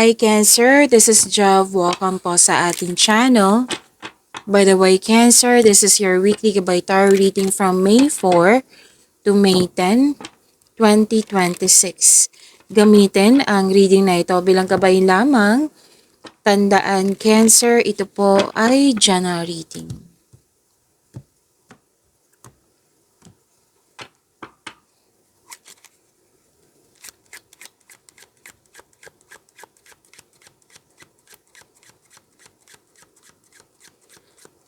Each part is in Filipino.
Hi Cancer, this is Jav. Welcome po sa ating channel. By the way, Cancer, this is your weekly gabay tarot reading from May 4 to May 10, 2026. Gamitin ang reading na ito bilang gabay lamang. Tandaan, Cancer, ito po ay general reading.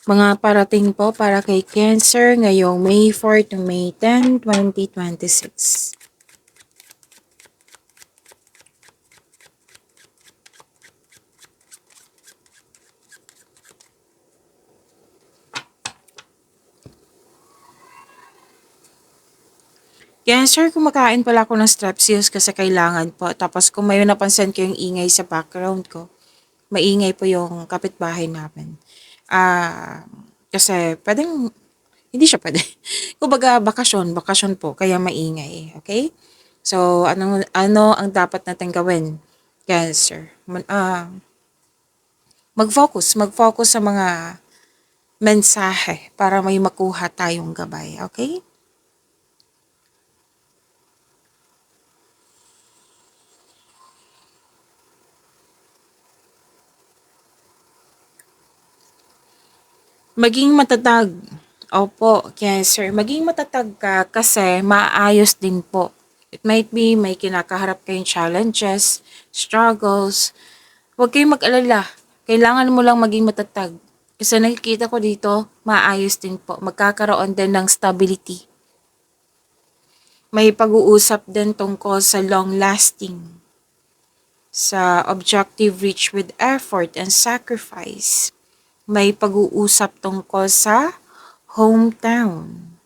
Mga parating po para kay Cancer ngayong May 4 to May 10, 2026. Cancer, kumakain pala ako ng strepsils kasi kailangan po. Tapos kung may napansin ko yung ingay sa background ko, maingay po yung kapitbahay namin. Kasi pwedeng, hindi siya pwede. Kumbaga, bakasyon po, kaya maingay. Okay? So, ano ang dapat natin gawin? Cancer. Mag-focus sa mga mensahe para may makuha tayong gabay. Okay? Maging matatag. Opo, Cancer. Maging matatag ka kasi maayos din po. It might be may kinakaharap kayong challenges, struggles. Huwag kayong mag-alala. Kailangan mo lang maging matatag. Kasi nakikita ko dito, maayos din po. Magkakaroon din ng stability. May pag-uusap din tungkol sa long-lasting. Sa objective reach with effort and sacrifice. May pag-uusap tungkol sa hometown.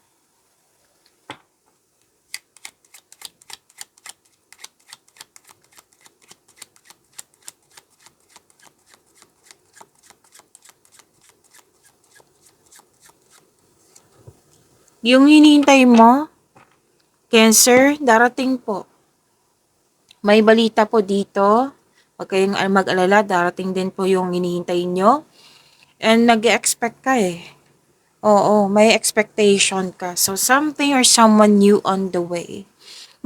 Yung hinihintay mo, Cancer, darating po. May balita po dito. Huwag kayong mag-alala, darating din po yung hinihintay nyo. And nag-expect ka eh. Oo, may expectation ka. So, something or someone new on the way.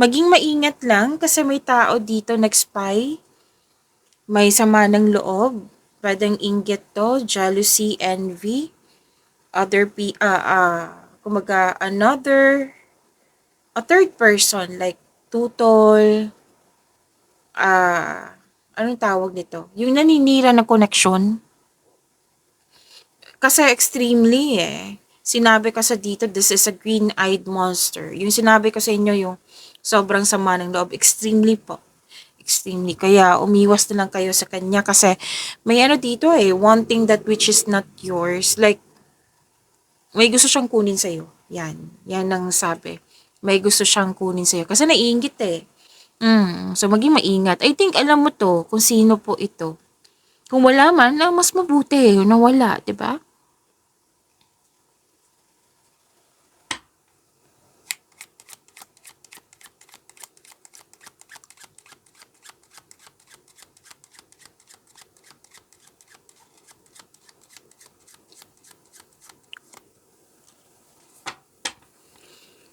Maging maingat lang kasi may tao dito nag-spy. May sama ng loob. Pwedeng inggit to, jealousy, envy. Kumaga, a third person, like tutol, anong tawag nito? Yung naninira ng connection. Kasi extremely Sinabi kasi dito, this is a green-eyed monster. Yung sinabi ko sa inyo, yung sobrang sama ng loob, extremely po. Extremely. Kaya umiwas na lang kayo sa kanya kasi may ano dito wanting that which is not yours. Like, may gusto siyang kunin sa'yo. Yan ang sabi. May gusto siyang kunin sa'yo. Kasi naiingit So, maging maingat. I think alam mo to kung sino po ito. Kung wala man, mas mabuti na wala, di ba?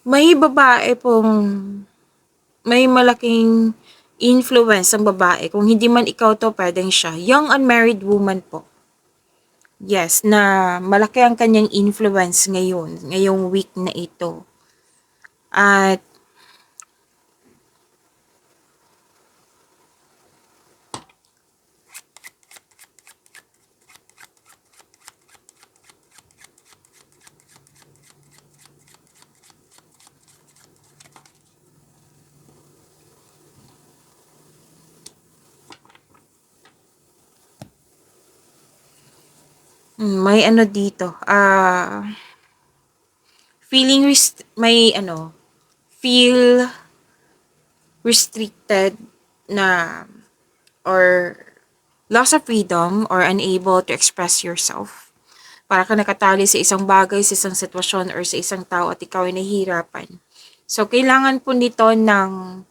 May babae pong may malaking influence ang babae. Kung hindi man ikaw to, pwedeng siya. Young unmarried woman po. Yes, na malaki ang kanyang influence ngayong week na ito. At may ano dito, feel restricted na or loss of freedom or unable to express yourself. Para ka nakatali sa isang bagay, sa isang sitwasyon or sa isang tao at ikaw ay nahihirapan. So, kailangan po nito ng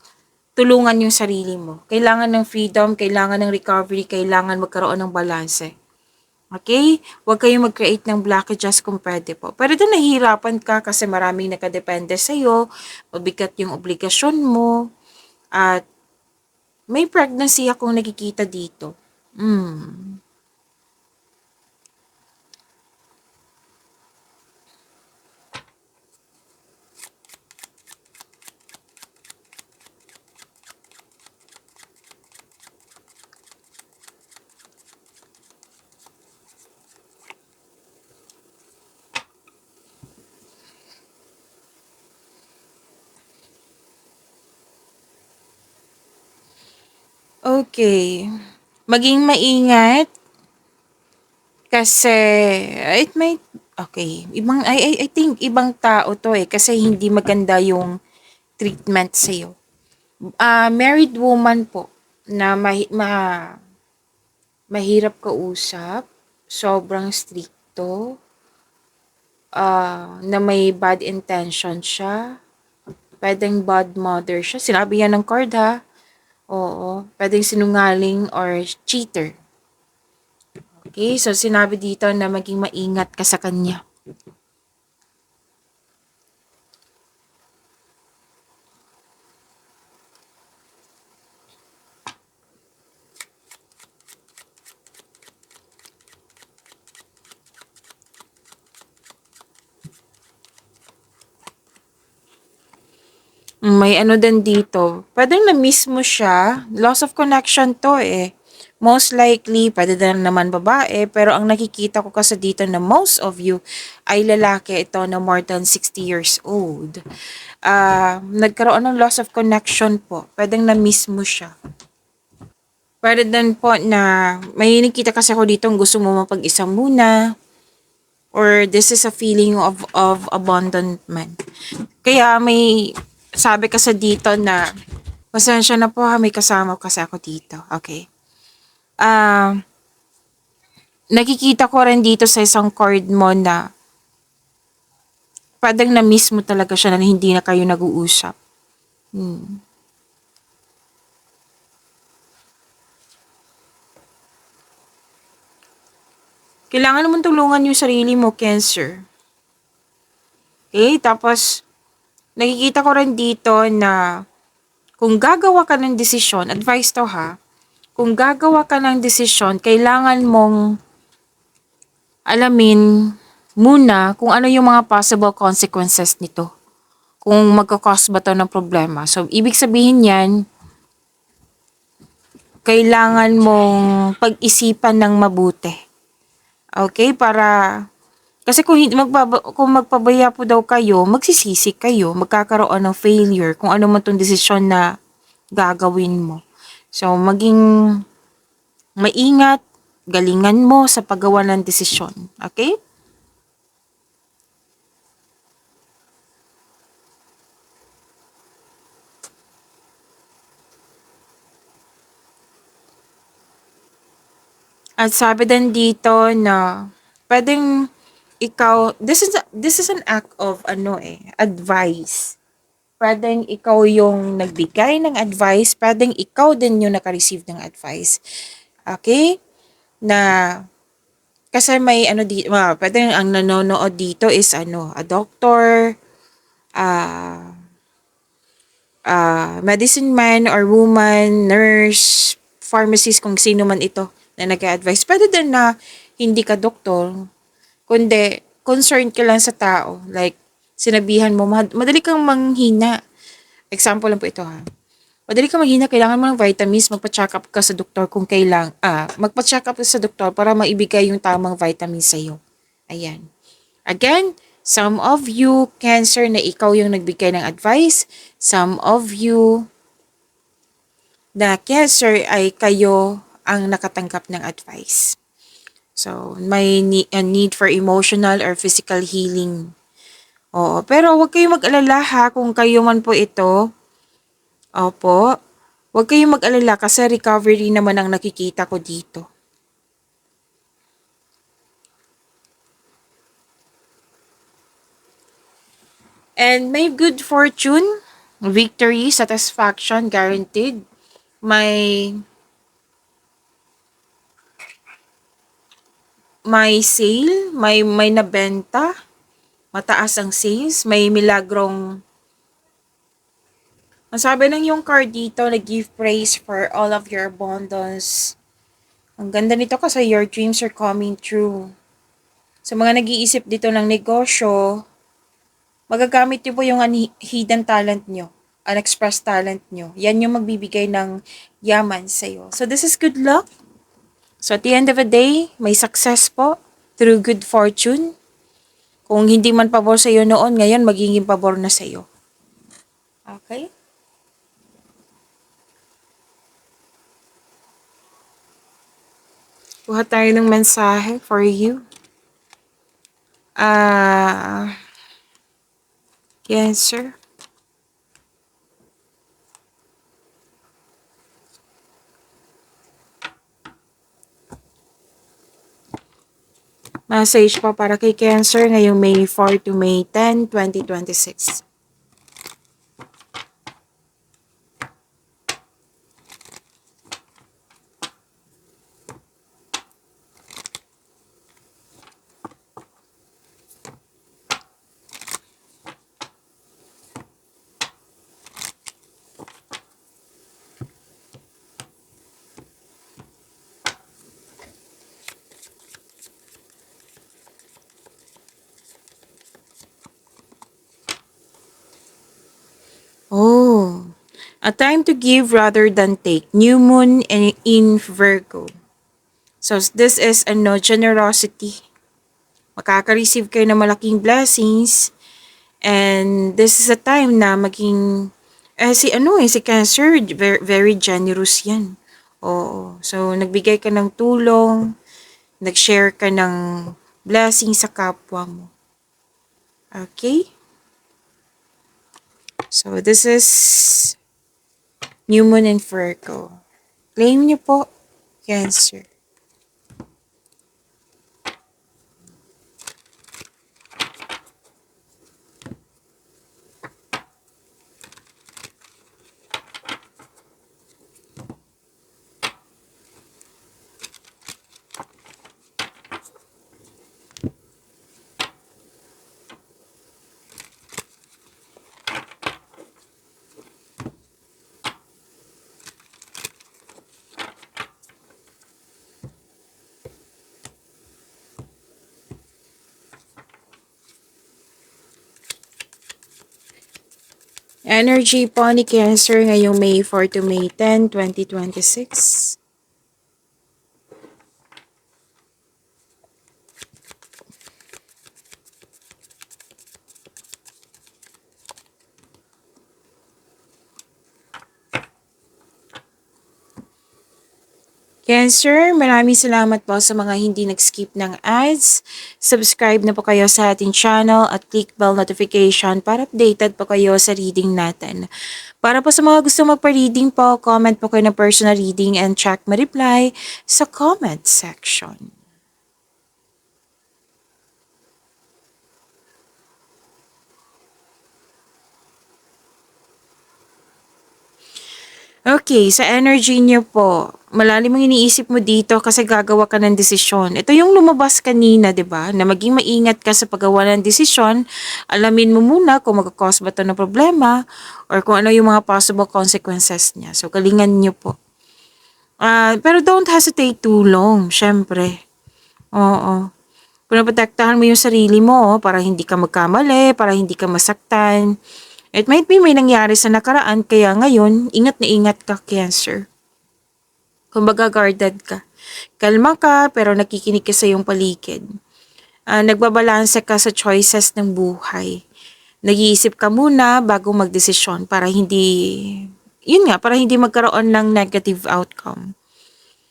tulungan yung sarili mo. Kailangan ng freedom, kailangan ng recovery, kailangan magkaroon ng balanse. Okay? Huwag kayong mag-create ng blockages kung pwede po. Pero doon nahihirapan ka kasi maraming nakadepende sa'yo, mabigat yung obligasyon mo, at may pregnancy akong nakikita dito. Okay. Maging maingat kasi it might okay, I think ibang tao 'to, kasi hindi maganda yung treatment sa'yo. Married woman po na mahirap kausap, sobrang strikto, na may bad intention siya, puwedeng bad mother siya, sinabi yan ng card ha, oo, puwedeng sinungaling or cheater. Okay, so sinabi dito na maging maingat ka sa kanya. May ano din dito, puwedeng na-miss mo siya, loss of connection 'to, Most likely, puwede din naman babae, pero ang nakikita ko kasi dito na most of you ay lalaki ito na more than 60 years old. Nagkaroon ng loss of connection po, puwedeng na-miss mo siya. Puwede din po na may nakita kasi ako ditong gusto mo mapag-isa muna, or this is a feeling of abandonment. Kaya may sabi kasi dito na, pasensya na po ha, may kasama kasi ako dito. Okay. Ah, nakikita ko rin dito sa isang card mo na parang na-miss mo talaga siya na hindi na kayo nag-uusap. Kailangan naman tulungan yung sarili mo, Cancer. Okay? Tapos, nakikita ko rin dito na kung gagawa ka ng desisyon, advice to ha, kung gagawa ka ng desisyon, kailangan mong alamin muna kung ano yung mga possible consequences nito. Kung magkakos ba to ng problema. So, ibig sabihin yan, kailangan mong pag-isipan ng mabuti. Okay? Kasi kung magpabaya po daw kayo, magsisisi kayo, magkakaroon ng failure kung ano man tong desisyon na gagawin mo. So, maging maingat, galingan mo sa paggawa ng desisyon. Okay? At sabi din dito na pwedeng ikaw, this is an act of advice. Pwedeng ikaw yung nagbigay ng advice, pwedeng ikaw din yung naka-receive ng advice. Okay? Na kasi may pwedeng ang nanonood dito is a doctor, ah medicine man or woman, nurse, pharmacist, kung sino man ito na nag-advise. Pwede din na hindi ka doktor, kundi concerned ka lang sa tao. Like, sinabihan mo, madali kang manghina. Example lang po ito ha. Madali kang manghina, kailangan mo ng vitamins, magpa-check up ka sa doktor kung magpa-check up ka sa doktor para maibigay yung tamang vitamins sa'yo. Ayan. Again, some of you, Cancer, na ikaw yung nagbigay ng advice. Some of you, na Cancer, ay kayo ang nakatanggap ng advice. So, may a need for emotional or physical healing. Oo, pero huwag kayong mag-alala ha kung kayo man po ito. Opo, huwag kayong mag-alala kasi recovery naman ang nakikita ko dito. And may good fortune Victory, satisfaction, guaranteed. May sale, may nabenta, mataas ang sales, may milagrong. Ang sabi ng yung card dito, nag-give praise for all of your abundance. Ang ganda nito kasi your dreams are coming true. Sa mga nag-iisip dito ng negosyo, magagamit niyo po yung hidden talent nyo, unexpressed talent nyo. Yan yung magbibigay ng yaman sa'yo. So this is good luck. So at the end of the day, may success po through good fortune. Kung hindi man pabor sa'yo noon, ngayon magiging pabor na sa'yo. Okay? Kuha tayo ng mensahe for you. Cancer. Message pa para kay Cancer ngayong May 4 to May 10, 2026. Oh, a time to give rather than take. New moon in Virgo. So this is generosity. Makaka-receive kayo ng malaking blessings. And this is a time na maging, si Cancer, very, very generous yan. Oo. So, nagbigay ka ng tulong, nag-share ka ng blessing sa kapwa mo. Okay? So, this is New Moon in Virgo. Claim niyo po, Cancer. Energy po ni Cancer ngayong May 4 to May 10, 2026. Cancer, maraming salamat po sa mga hindi nag-skip ng ads. Subscribe na po kayo sa ating channel at click bell notification para updated po kayo sa reading natin. Para po sa mga gusto magpa-reading po, comment po kayo ng personal reading and check my reply sa comment section. Okay, sa energy niyo po, malalim ang iniisip mo dito kasi gagawa ka ng desisyon. Ito yung lumabas kanina, di ba? Na maging maingat ka sa paggawa ng desisyon. Alamin mo muna kung magkakos ba ito ng problema or kung ano yung mga possible consequences niya. So, galingan niyo po. Pero don't hesitate too long, syempre. Oo. Pinaprotektahan mo yung sarili mo para hindi ka magkamali, para hindi ka masaktan. It might be may nangyari sa nakaraan, kaya ngayon, ingat na ingat ka, Cancer. Kumbaga guarded ka. Kalma ka, pero nakikinig ka sa iyong paligid. Nagbabalanse ka sa choices ng buhay. Nag-iisip ka muna bago magdesisyon para para hindi magkaroon ng negative outcome.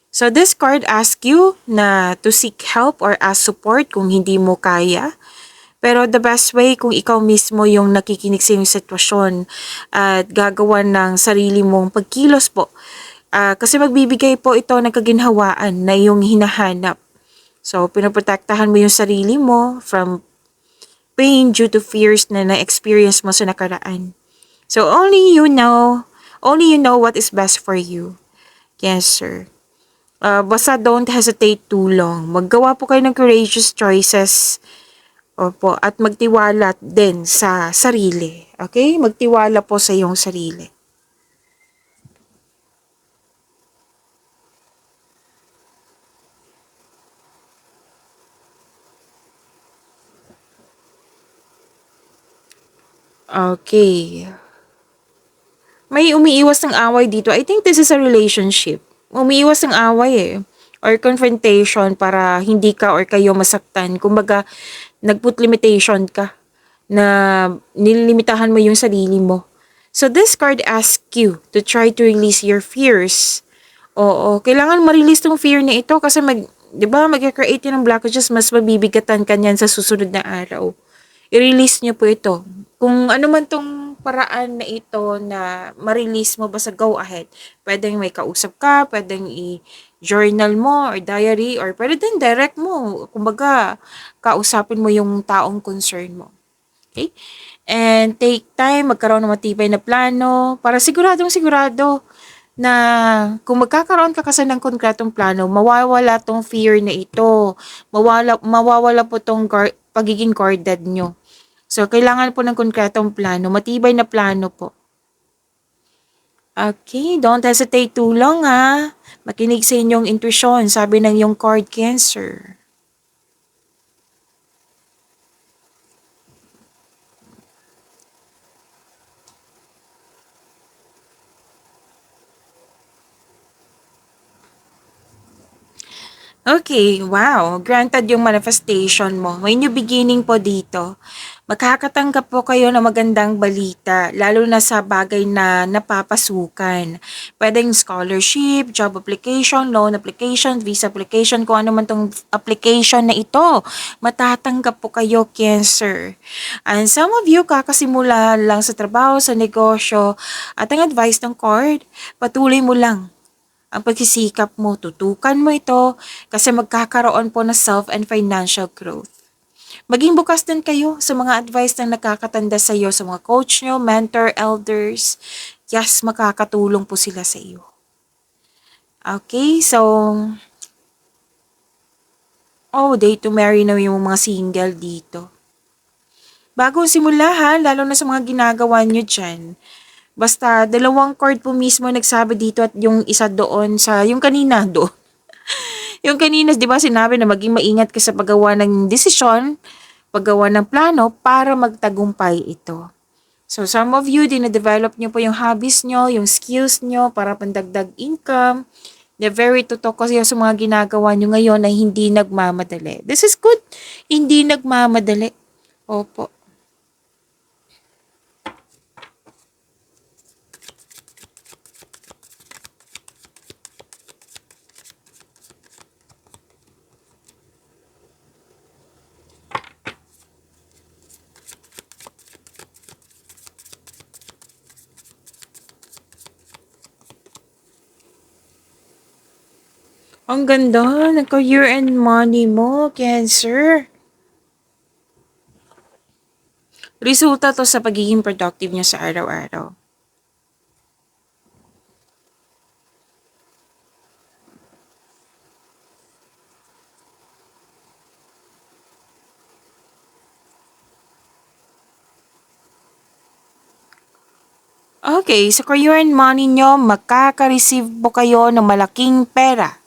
So this card asks you na to seek help or ask support kung hindi mo kaya. Pero the best way kung ikaw mismo yung nakikinig sa iyong sitwasyon at gagawa ng sarili mong pagkilos po. Kasi magbibigay po ito ng kaginhawaan na iyong hinahanap. So, pinoprotektahan mo yung sarili mo from pain due to fears na na-experience mo sa nakaraan. So, only you know what is best for you. Cancer. Basta don't hesitate too long. Maggawa po kayo ng courageous choices. Opo, at magtiwala din sa sarili. Okay? Magtiwala po sa iyong sarili. Okay. May umiiwas ng away dito. I think this is a relationship. Umiiwas ng away eh. Or confrontation para hindi ka or kayo masaktan. Kumbaga, nag-put limitation ka na nilimitahan mo yung sarili mo. So this card asks you to try to release your fears. Oo, kailangan ma-release tong fear na ito kasi 'di ba, mag-create yan ng blockages, mas mabibigatan ka niyan sa susunod na araw. I-release niyo po ito. Kung ano man tong paraan na ito na ma-release mo, basta go ahead. Pwedeng may kausap ka, pwedeng i-journal mo or diary, or pwede din direct mo. Kumbaga, kausapin mo yung taong concern mo. Okay? And take time, magkaroon ng matibay na plano para siguradong sigurado na kung magkakaroon ka kasi ng konkretong plano, mawawala tong fear na ito. Mawawala po tong pagiging guarded nyo. So, kailangan po ng konkretong plano, matibay na plano po. Okay, don't hesitate too long ha. Makinig sa inyong intuition, sabi ng yung card Cancer. Okay, wow. Granted yung manifestation mo. May new beginning po dito. Makakatanggap po kayo ng magandang balita, lalo na sa bagay na napapasukan. Pwedeng scholarship, job application, loan application, visa application, kung ano man tong application na ito. Matatanggap po kayo, Cancer. And some of you, kakasimula lang sa trabaho, sa negosyo, at ang advice ng card, patuloy mo lang ang pagsisikap mo, tutukan mo ito kasi magkakaroon po ng self and financial growth. Maging bukas din kayo sa mga advice na nakakatanda sa iyo, sa mga coach nyo, mentor, elders. Yes, makakatulong po sila sa iyo. Okay, so, day to marry na yung mga single dito. Bago simula ha, lalo na sa mga ginagawa nyo dyan. Basta, dalawang chord po mismo nagsabi dito at yung isa doon sa, yung kanina doon. Yung kanina, di ba sinabi na maging maingat ka sa paggawa ng desisyon, paggawa ng plano para magtagumpay ito. So, some of you, dina-develop nyo po yung hobbies nyo, yung skills nyo para pandagdag income. Na very totoo kasi sa mga ginagawa nyo ngayon ay hindi nagmamadali. This is good. Hindi nagmamadali. Opo. Ang ganda ng career and money mo, Cancer. Resulta to sa pagiging productive niya sa araw-araw. Okay, sa career and money nyo, makaka-receive po kayo ng malaking pera.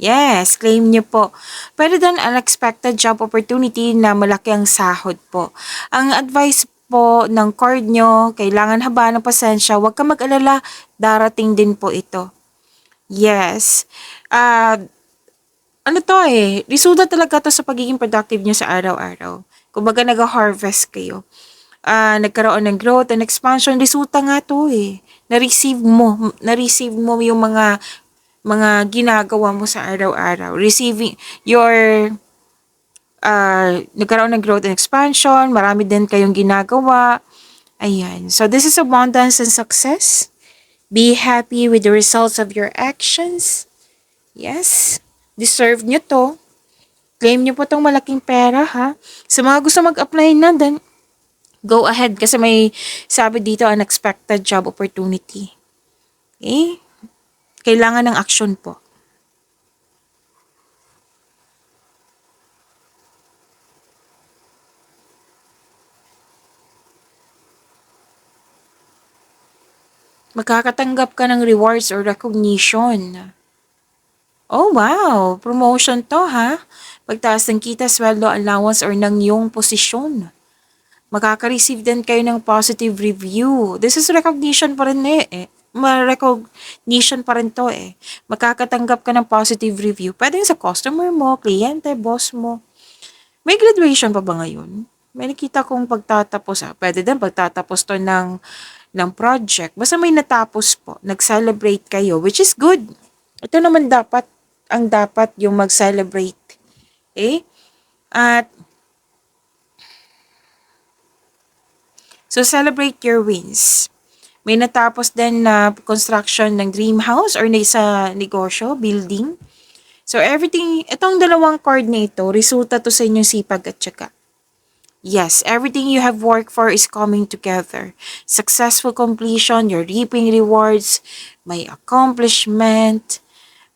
Yes, claim nyo po. Pwede din unexpected job opportunity na malaki ang sahod po. Ang advice po ng card nyo, kailangan haba ng pasensya, huwag ka mag-alala, darating din po ito. Yes. Ano to eh, resulta talaga to sa pagiging productive nyo sa araw-araw. Kumbaga nag-harvest kayo. Nagkaroon ng growth and expansion, resulta nga to eh. Na-receive mo yung mga ginagawa mo sa araw-araw. Receiving your nagkaroon ng growth and expansion, marami din kayong ginagawa. Ayan. So this is abundance and success. Be happy with the results of your actions. Yes. Deserve nyo to. Claim nyo po tong malaking pera ha. Sa mga gusto mag-apply na din, Go ahead kasi may sabi dito unexpected job opportunity. Okay? Kailangan ng action po. Makakatanggap ka ng rewards or recognition. Oh, wow! Promotion to, ha? Pagtaas ng kita, sweldo, allowance, or ng iyong posisyon. Makaka-receive din kayo ng positive review. This is recognition pa rin eh. Ma-recognition pa rin to eh. Makakatanggap ka ng positive review. Pwede sa customer mo, kliyente, boss mo. May graduation pa ba ngayon? May nakita kong pagtatapos Pwede din pagtatapos to ng project. Basta may natapos po. Nag-celebrate kayo, which is good. Ito naman dapat yung mag-celebrate. Eh? At so celebrate your wins. May natapos din na construction ng dream house or na sa negosyo, building. So everything, itong dalawang card na ito, resulta to sa inyong sipag at syaga. Yes, everything you have worked for is coming together. Successful completion, you're reaping rewards, may accomplishment,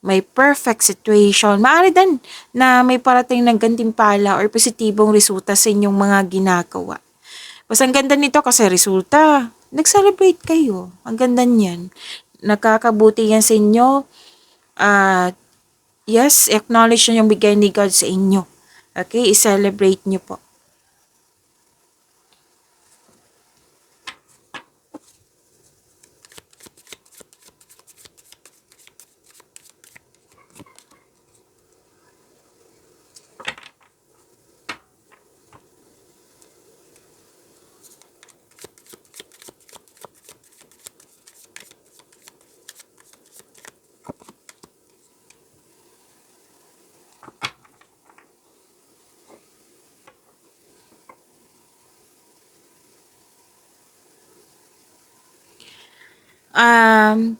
may perfect situation. Maaari din na may parating ng gantimpala or positibong resulta sa inyong mga ginagawa. Mas ang ganda nito kasi resulta. Nag-celebrate kayo. Ang ganda niyan. Nakakabuti yan sa inyo. Yes, acknowledge nyo yung bigay ni God sa inyo. Okay, i-celebrate nyo po.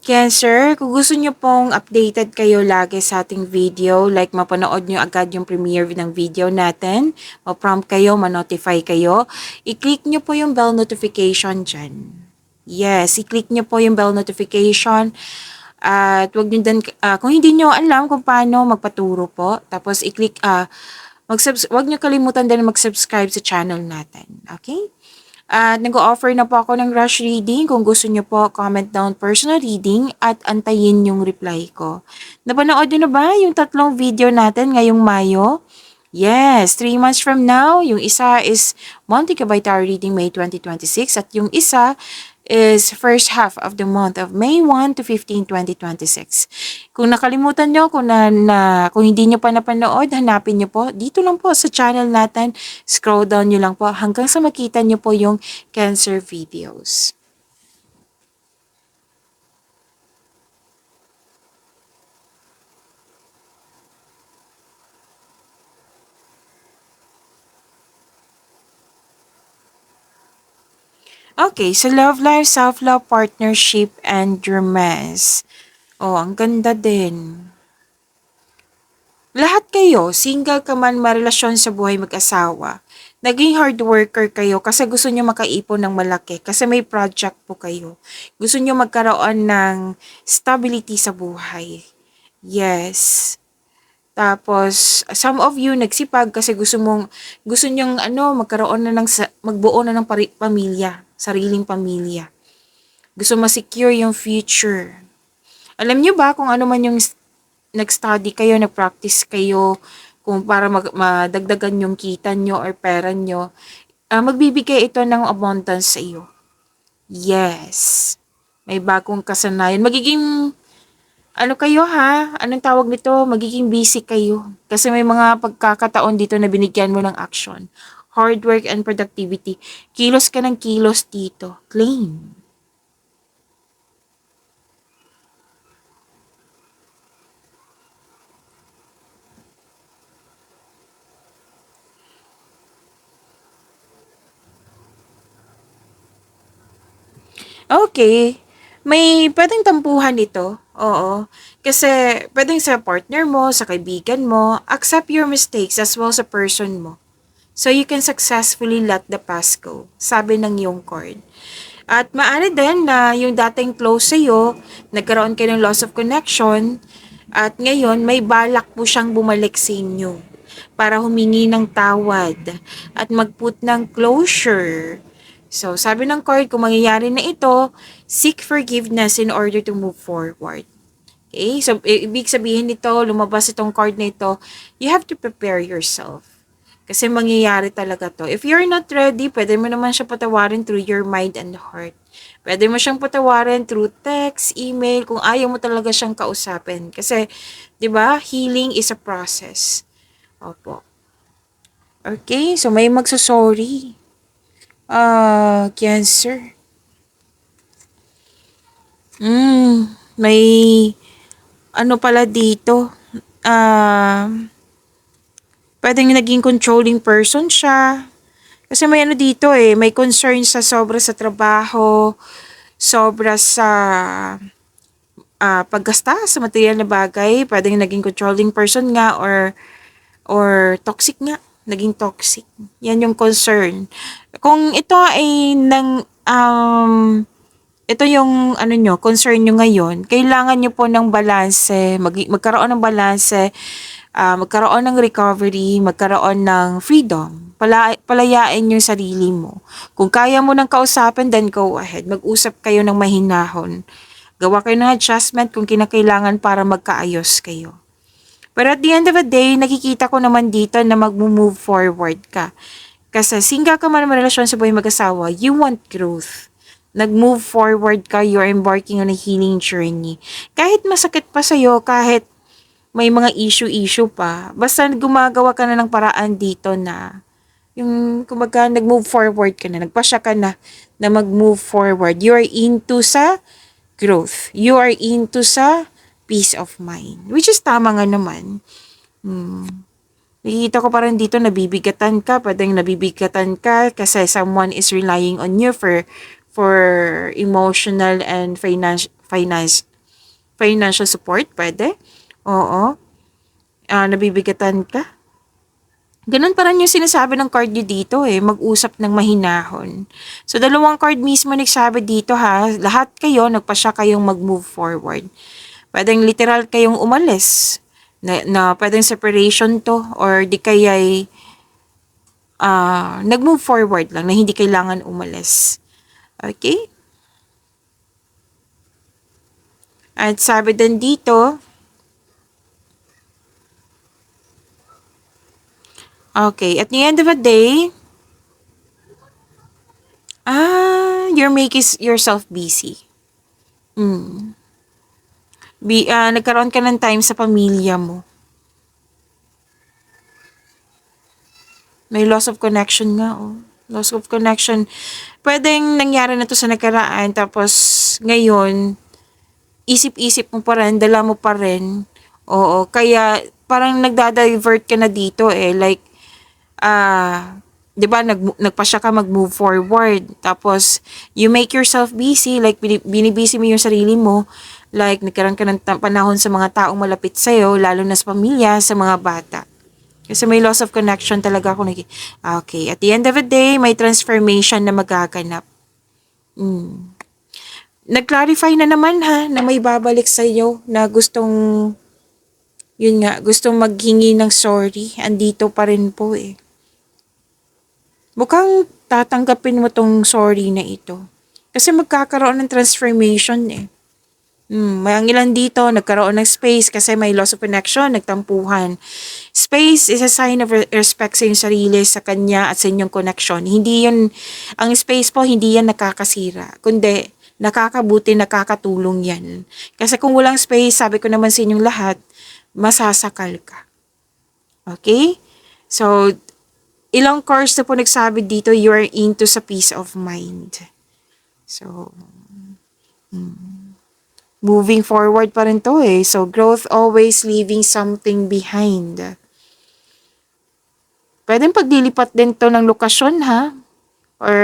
Cancer, kung gusto nyo pong updated kayo lagi sa ating video, like mapanood nyo agad yung premiere ng video natin, ma-prompt kayo, ma-notify kayo, i-click nyo po yung bell notification dyan. Yes, i-click nyo po yung bell notification. At wag nyo din, kung hindi nyo alam kung paano magpaturo po, tapos i-click, wag nyo kalimutan din mag-subscribe sa channel natin. Okay? At nag-o-offer na po ako ng rush reading. Kung gusto nyo po, comment down personal reading at antayin yung reply ko. Napanood nyo na ba yung tatlong video natin ngayong Mayo? Yes, 3 months from now. Yung isa is Monthly Gabay Tarot Reading May 2026 at yung isa is first half of the month of May 1 to 15, 2026. Kung nakalimutan nyo, kung hindi nyo pa napanood, hanapin nyo po. Dito lang po sa channel natin. Scroll down nyo lang po hanggang sa makita nyo po yung cancer videos. Okay, so love life, self-love, partnership, and romance. Oh, ang ganda din. Lahat kayo, single ka man, marelasyon sa buhay mag-asawa, naging hard worker kayo kasi gusto nyo makaipon ng malaki, kasi may project po kayo. Gusto nyo magkaroon ng stability sa buhay. Yes. Tapos, some of you nagsipag kasi gusto nyong magkaroon na magbuo na ng pamilya, sariling pamilya. Gusto ma-secure yung future. Alam nyo ba kung ano man yung nag-study kayo, nag-practice kayo, kung para madagdagan yung kita nyo or pera nyo, magbibigay ito ng abundance sa iyo. Yes. May bagong kasanayan. Magiging, kayo ha? Anong tawag nito? Magiging busy kayo. Kasi may mga pagkakataon dito na binigyan mo ng action. Hard work and productivity. Kilos ka ng kilos dito. Claim. Okay. May pwedeng tampuhan ito. Oo. Kasi pwedeng sa partner mo, sa kaibigan mo, accept your mistakes as well sa person mo. So you can successfully let the past go. Sabi ng yung card. At maaari din na yung dating close sa'yo, nagkaroon kayo ng loss of connection, at ngayon may balak po siyang bumalik sa inyo para humingi ng tawad at mag-put ng closure. So, sabi ng card, kung mangyayari na ito, seek forgiveness in order to move forward. Okay? So, ibig sabihin nito, lumabas itong card na ito, you have to prepare yourself. Kasi mangyayari talaga to. If you're not ready, pwede mo naman siya patawarin through your mind and heart. Pwede mo siyang patawarin through text, email, kung ayaw mo talaga siyang kausapin. Kasi, di ba, healing is a process. Opo. Okay, so may magsasorry. Cancer. May, ano pala dito, pwedeng naging controlling person siya. Kasi may ano dito may concern sa sobra sa trabaho, sobra sa paggasta sa material na bagay, pwedeng naging controlling person nga or toxic nga, naging toxic. Yan yung concern. Kung ito ay ito yung ano nyo, concern nyo ngayon, kailangan nyo po ng balanse, magkaroon ng balanse, magkaroon ng recovery, magkaroon ng freedom. Palayain yung sarili mo. Kung kaya mo nang kausapin, then go ahead. Mag-usap kayo ng mahinahon. Gawa kayo ng adjustment kung kinakailangan para magkaayos kayo. Pero at the end of the day, nakikita ko naman dito na mag-move forward ka. Kasi single ka man ng relasyon sa buhay mag-asawa, you want growth. Nag-move forward ka, you're embarking on a healing journey. Kahit masakit pa sa'yo, kahit may mga issue pa, basta gumagawa ka na ng paraan dito na yung kumbaga nag-move forward ka na, nagpasya ka na mag-move forward. You are into sa growth. You are into sa peace of mind. Which is tama nga naman. Nakikita ko parang dito nabibigatan ka, pwedeng nabibigatan ka kasi someone is relying on you for emotional and financial support, pwede. Oo. Nabibigatan ka. Ganun pa rin yung sinasabi ng card nyo dito mag-usap ng mahinahon. So, dalawang card mismo nagsabi dito ha, lahat kayo, nagpasya kayong mag-move forward. Pwedeng literal kayong umalis, na pwedeng separation to, or di kaya'y nag-move forward lang, na hindi kailangan umalis. Okay? At sabi din dito, okay, at the end of the day, you're making yourself busy. Nagkaroon ka ng time sa pamilya mo. May loss of connection nga, Loss of connection. Pwedeng nangyari na to sa nakaraan, tapos ngayon, isip-isip mo pa rin, dala mo pa rin. Oo, kaya parang nagda-divert ka na dito like, 'di ba nagpasya ka mag-move forward, tapos you make yourself busy, like binibusy mo yung sarili mo, like nagkaroon ka ng panahon sa mga taong malapit sa'yo, lalo na sa pamilya, sa mga bata. Kasi may loss of connection talaga ako. Okay, at the end of the day, may transformation na magaganap. Nag-clarify na naman na may babalik sa'yo na gustong maghingi ng sorry. Andito pa rin po Mukhang tatanggapin mo tong sorry na ito. Kasi magkakaroon ng transformation may ang ilan dito, nagkaroon ng space kasi may loss of connection, nagtampuhan. Space is a sign of respect sa iyong sarili, sa kanya at sa inyong connection. Ang space po, hindi yan nakakasira, kundi nakakabuti, nakakatulong yan. Kasi kung walang space, sabi ko naman sa inyong lahat, masasakal ka. Okay? So, ilang course na po nagsabi dito, you are into sa peace of mind. So, moving forward pa rin to So, growth always leaving something behind. Pwedeng paglilipat din to ng lokasyon or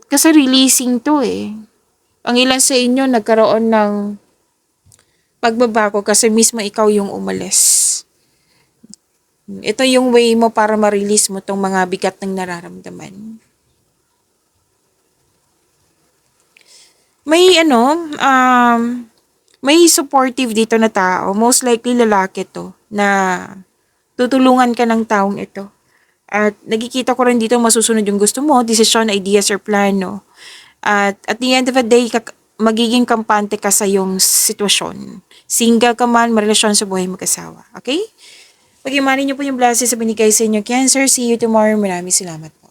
kasi releasing to Ang ilan sa inyo nagkaroon ng pagbabago kasi mismo ikaw yung umalis. Ito yung way mo para ma-release mo tong mga bigat ng nararamdaman. May may supportive dito na tao. Most likely lalaki to na tutulungan ka ng taong ito. At nakikita ko rin dito masusunod yung gusto mo, desisyon, ideas, or plano. At the end of the day, magiging kampante ka sa yung sitwasyon. Single ka man, marelasyon sa buhay mag-asawa. Okay? Pag-imanin niyo po yung blessings sa binigay sa inyo, Cancer. See you tomorrow. Maraming salamat po.